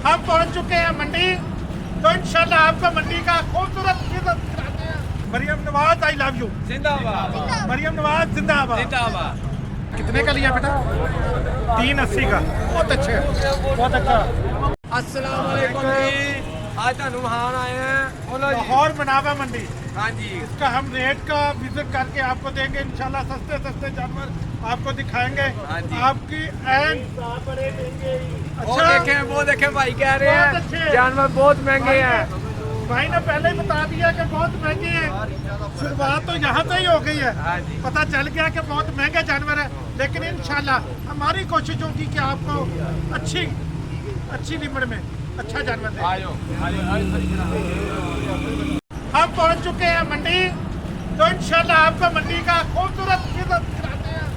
हम पहुंच चुके हैं मंडी, तो इंशाल्लाह आपको मंडी का खूबसूरत खिदमत दिखाते हैं। Maryam Nawaz I love you जिंदाबाद। मरियम नवाज जिंदाबाद। जिंदाबाद। कितने का लिया बेटा? 380 का। बहुत अच्छे, बहुत अच्छा। अस्सलाम वालेकुम जी, आज ਤੁਹਾਨੂੰ वहां आए हैं। बोलो जी। लाहौर मनावा मंडी, हाँ जी। इसका हम रेट का विजिट करके आपको देंगे इंशाल्लाह। सस्ते सस्ते जानवर आपको दिखाएंगे। हाँ जी। आपकी एंड वो देखे भाई कह रहे बहुत हैं अच्छे। जानवर बहुत महंगे हैं। भाई ने पहले ही बता दिया कि बहुत महंगे हैं। शुरुआत तो यहाँ से ही हो गई है। हाँ जी। पता चल गया कि बहुत महंगे जानवर है, लेकिन इंशाल्लाह हमारी कोशिश होगी कि आपको अच्छी लिमिट में अच्छा जानवर दें। हम पहुंच चुके हैं मंडी, तो इंशाल्लाह आपको मंडी का खूबसूरत खिदमत दिखाते हैं।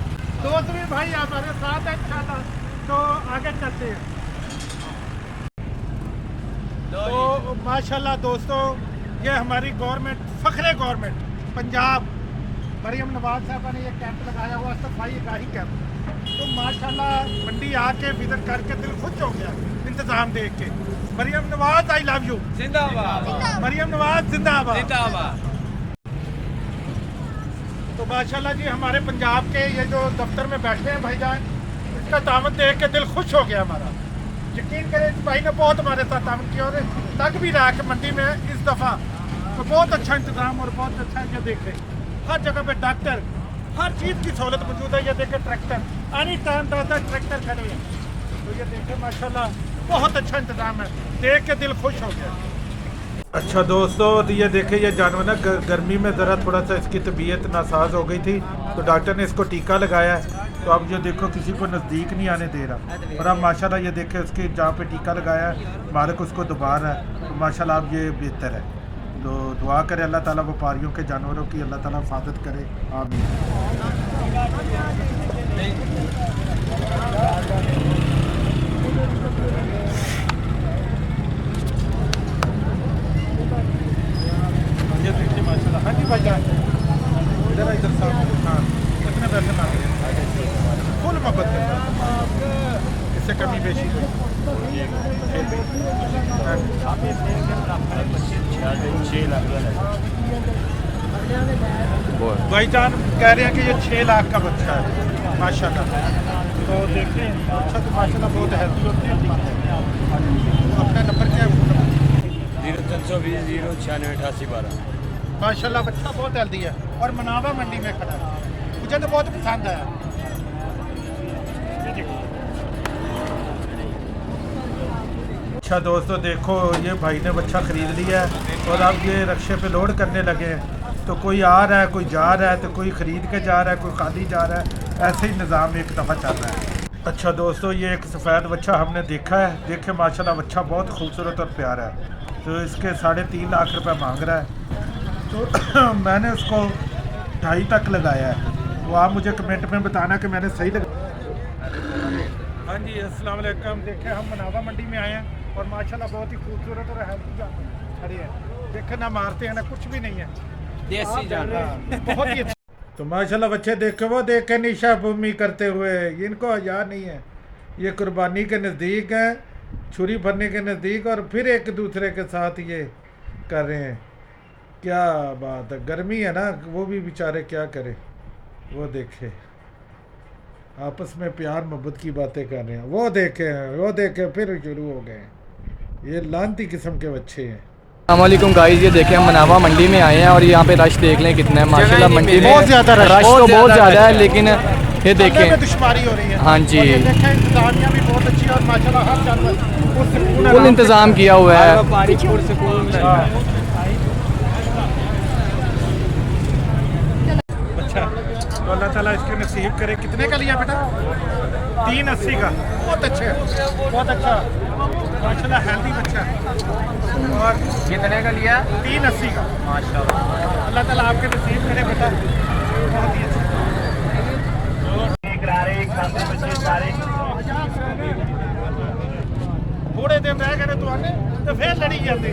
दोस्त भी भाई हमारे साथ हैं इंशाल्लाह, तो आगे चलते हैं। तो माशाल्लाह दोस्तों, ये हमारी गवर्नमेंट, फखरे गवर्नमेंट पंजाब, मरियम नवाज साहबा ने ये कैंप लगाया हुआ सफाई गाही कैंप। तो माशाल्लाह मंडी आके विजिट करके दिल खुश हो गया इंतजाम देख के। Maryam Nawaz I love you जिंदाबाद। मरियम नवाज जिंदाबाद। जिंदाबाद। तो माशाल्लाह जी हमारे पंजाब के ये जो दफ्तर में बैठे हैं भाईजान, इसका तामत देख के दिल खुश हो गया हमारा। यकीन करें इस भाई ने बहुत हमारे साथ तामत किया, और तक भी रहा कि मंडी में इस दफ़ा तो बहुत अच्छा इंतजाम और बहुत अच्छा ये देखे। हर जगह पे डॉक्टर, हर चीज़ की सहूलत मौजूद है। ये देखे ट्रैक्टर, एनी टाइम 10 ट्रैक्टर खड़े हैं। तो ये देखे माशाल्लाह बहुत अच्छा इंतजाम है, देख के दिल खुश हो गया। अच्छा दोस्तों, तो ये देखे ये जानवर ना गर्मी में ज़रा थोड़ा सा इसकी तबीयत नासाज हो गई थी, तो डॉक्टर ने इसको टीका लगाया है। तो अब ये देखो किसी को नज़दीक नहीं आने दे रहा, और अब माशाल्लाह ये देखे उसके जहाँ पे टीका लगाया है मालिक उसको दबा रहा है। तो माशाल्लाह अब ये बेहतर है। तो दुआ करे अल्लाह ताला व्यापारियों के जानवरों की अल्लाह ताला हिफाजत करे, आमीन। ये देखिए माशाल्लाह। हाँ जी भाईजान, इधर साहब। हाँ, कितने पैसे मांगे? फुल मोहब्बत के साथ, इससे कमी बेशी भाईजान कह रहे हैं कि ये 6 लाख का बच्चा है माशाल्लाह। तो देखें अच्छा, तो माशाल्लाह बहुत हेल्दी होती है। अपना नंबर क्या है? 0320 0968812। माशाल्लाह बच्चा बहुत हेल्दी है और मनावा मंडी में खड़ा है। मुझे तो बहुत पसंद आया। अच्छा दोस्तों देखो, ये भाई ने बच्चा ख़रीद लिया है और अब ये रक्शे पे लोड करने लगे हैं। तो कोई आ रहा है, कोई जा रहा है, तो कोई ख़रीद के जा रहा है, कोई खाली जा रहा है। ऐसे ही निज़ाम एक दफ़ा चल रहा है। अच्छा दोस्तों, ये एक सफ़ेद बच्चा हमने देखा है। देखे माशाल्लाह बच्चा बहुत खूबसूरत और प्यारा है। तो इसके 3.5 लाख रुपए मांग रहा है। तो मैंने उसको 2.5 तक लगाया है। तो आप मुझे कमेंट में बताना कि मैंने सही लगा। हाँ जी, अस्सलाम वालेकुम। देखें हम मनावा मंडी में आए हैं और माशाल्लाह बहुत ही खूबसूरत और हेल्दी जानवर खड़े हैं। देखें ना मारते हैं ना कुछ भी नहीं है, देसी जानवर बहुत ही अच्छा। तो माशाल्लाह बच्चे देखे, वो देखे निशा भूमि करते हुए, इनको हज़ार नहीं है। ये कुर्बानी के नज़दीक है, छुरी भरने के नज़दीक, और फिर एक दूसरे के साथ ये कर रहे हैं। क्या बात है, गर्मी है ना, वो भी बेचारे क्या करें। वो देखे आपस में प्यार मोहब्बत की बातें कर रहे हैं। वो देखे फिर शुरू हो गए। ये लानती किस्म के बच्चे हैं। अस्सलामुअलैकुम गाइस, ये देखें हम मनावा मंडी में आए हैं और यहाँ पे रश देख लें कितना है माशाल्लाह। मंडी में बहुत ज़्यादा रश तो बहुत ज़्यादा है, लेकिन ये देखें दुश्मारी हो रही है। हाँ जी, और ये देखें इंतजामिया भी बहुत अच्छी है और माशाल्लाह हर जानवर फुल इंतज़ाम किया हुआ है। अच्छा, तो अल्लाह ताला इसके नसीब करे। कितने का लिया बेटा? 380 का। बहुत अच्छे, बहुत अच्छा माशाल्लाह, हेल्दी बच्चा है। और कितने का लिया? 380 का। माशाल्लाह। अल्लाह ताला आपके नसीब करे बेटा, बहुत ही अच्छा। थोड़े दिन रह गए तो आने तो फिर लड़ी जाते।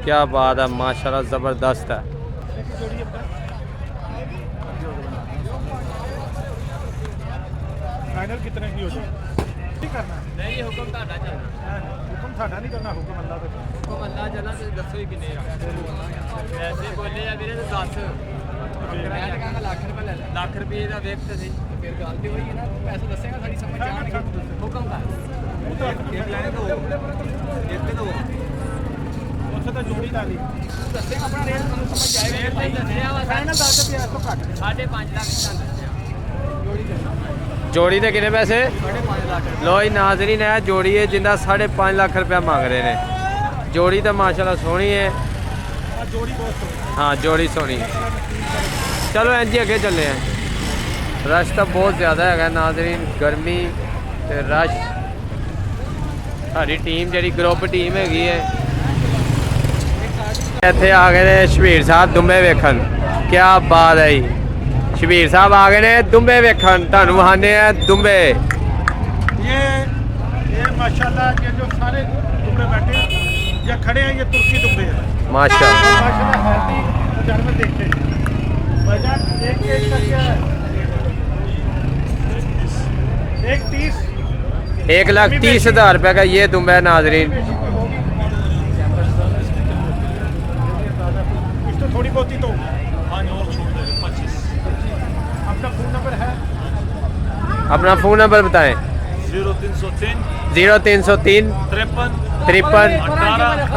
क्या बात है, माशाल्लाह ज़बरदस्त है। फाइनल कितने की हो जाए नहीं करना है ਨਹੀਂ ਹੁਕਮ ਤੁਹਾਡਾ ਚੱਲਣਾ हुक्म थाड़ा नहीं करना हुक्म अल्लाह का ਹੁਕਮ ਅੱਲਾ ਚੱਲਣਾ ਤੁਸੀਂ ਦੱਸੋ ਹੀ ਕਿੰਨੇ ਆ ਪੈਸੇ ਬੋਲੇ ਆ ਵੀਰੇ ਤੂੰ ਦੱਸ ਮੈਂ ਤਾਂ ਕਹਿੰਦਾ ਲੱਖ ਰੁਪਏ ਲੈ ਲੈ ਲੱਖ ਰੁਪਏ ਦਾ ਵੇਖ ਤੇ ਸਹੀ ਫਿਰ ਗੱਲ ਤੇ ਹੋਈ ਨਾ ਤੂੰ ਪੈਸੇ ਦੱਸੇਗਾ ਸਾਡੀ ਸਮਝ ਜਾਣਗੇ ਹੁਕਮ ਕਰ ਇੱਕ ਲੈਣੇ ਦੋ ਇੱਕ ਦੋ ਉੱਥੇ ਤਾਂ ਜੋੜੀ ਲਾ ਲਈ ਤੂੰ ਦੱਸੇਗਾ ਆਪਣਾ ਰੇਟ ਤੁਹਾਨੂੰ ਸਮਝ ਜਾਏਗਾ ਰੇਟ ਦੱਸਿਆ ਵਾ ਫਾਈਨਲ 10 ਰੁਪਏ ਇਸ ਤੋਂ ਘੱਟ 5.5 ਲੱਖ ਦਾ ਦੱਸਿਆ जोड़ी के कितने पैसे 5.5 ਲੱਖ लो जी नाजरीन है जोड़ी है जिंदा 5.5 लाख रुपया मांग रहे ने जोड़ी तो माशाल्लाह सोहनी है ਆ ਜੋੜੀ ਬਹੁਤ ਸੋਹਣੀ हाँ जोड़ी सोहनी चलो इंज ही अगे चले हैं रश तो बहुत ज़्यादा है नाजरीन गर्मी ते रश साड़ी टीम जी ग्रुप टीम हैगी है इत्थे आ गए ने शबीर साहब दुम्बे वेखन क्या बात है जी शबीर साहब आ गए ने दुम्बे वेखन तुहानू वहाने दुम्बे ये माशाल्लाह ये जो सारे दुबे बैठे हैं या खड़े हैं ये तुर्की दुबे हैं माशाल्लाह माशाल्लाह हैवी बाजार में देखते हैं बाजार एक का क्या है 1.30 1,30,000 रुपये का ये दुम्बा है नाजरीन इस तो थोड़ी बहुत ही तो हाँ और छोड़ दे 25 आपका फोन नंबर है अपना फ़ोन नंबर बताएं 0303 0303 53 53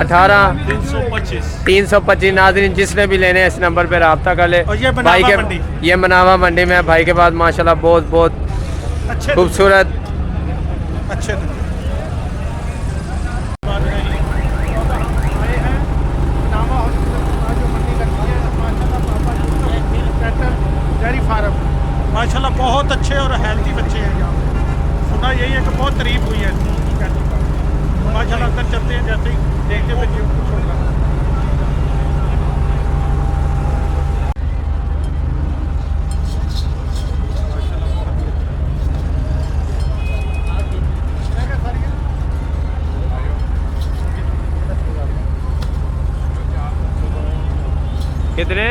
18 325 नाजरीन जिसने भी लेने हैं इस नंबर पे रब्ता कर ले और ये भाई मनावा के मंडी। ये मनावा मंडी में है। भाई के पास माशाल्लाह बहुत बहुत अच्छे खूबसूरत अच्छे डेयरी फार्म माशाल्लाह बहुत अच्छे और हेल्दी बच्चे हैं यहाँ पे। सुना यही है कि बहुत तारीफ हुई है माशाल्लाह अंदर चलते हैं जैसे ही देखते हुए जीव कुछ होगा कितने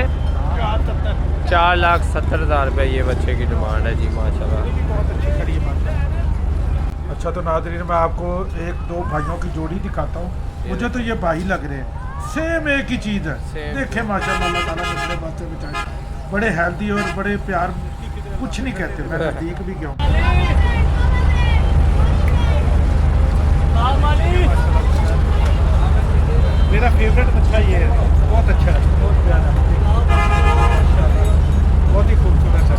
4,70,000 रुपये ये बच्चे की डिमांड है जी माशाल्लाह बहुत अच्छी खड़ी है माशाल्लाह। अच्छा तो नाज़रीन मैं आपको एक दो भाइयों की जोड़ी दिखाता हूँ मुझे तो ये भाई लग रहे हैं सेम एक ही चीज़ है Same। देखे माशाल्लाह अल्लाह ताला बच्चे बातें बचाए बड़े हेल्दी और बड़े प्यार कुछ नहीं कहते मैं नज़दीक भी गया हूँ मेरा फेवरेट बच्चा ये है बहुत अच्छा है बहुत प्यारा बहुत ही खूबसूरत है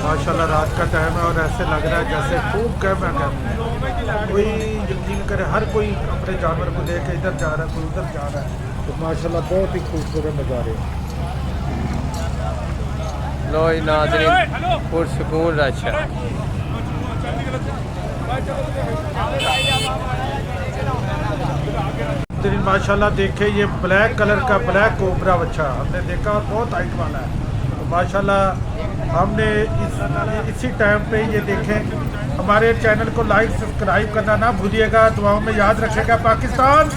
माशाल्लाह रात का टाइम है और ऐसे लग रहा है जैसे खूब कहना है कोई यकीन करे हर कोई अपने जानवर को लेकर इधर जा रहा है कोई उधर जा रहा है तो माशाल्लाह बहुत ही खूबसूरत नज़ारे हैं लो जी नाजरीन पुरसकून रश है माशाल्लाह देखे ये ब्लैक कलर का ब्लैक कोबरा बच्चा हमने देखा और बहुत हाइट वाला है तो माशाल्लाह हमने इसी टाइम पे ये देखें हमारे चैनल को लाइक सब्सक्राइब करना ना भूलिएगा दुआओं में याद रखेगा पाकिस्तान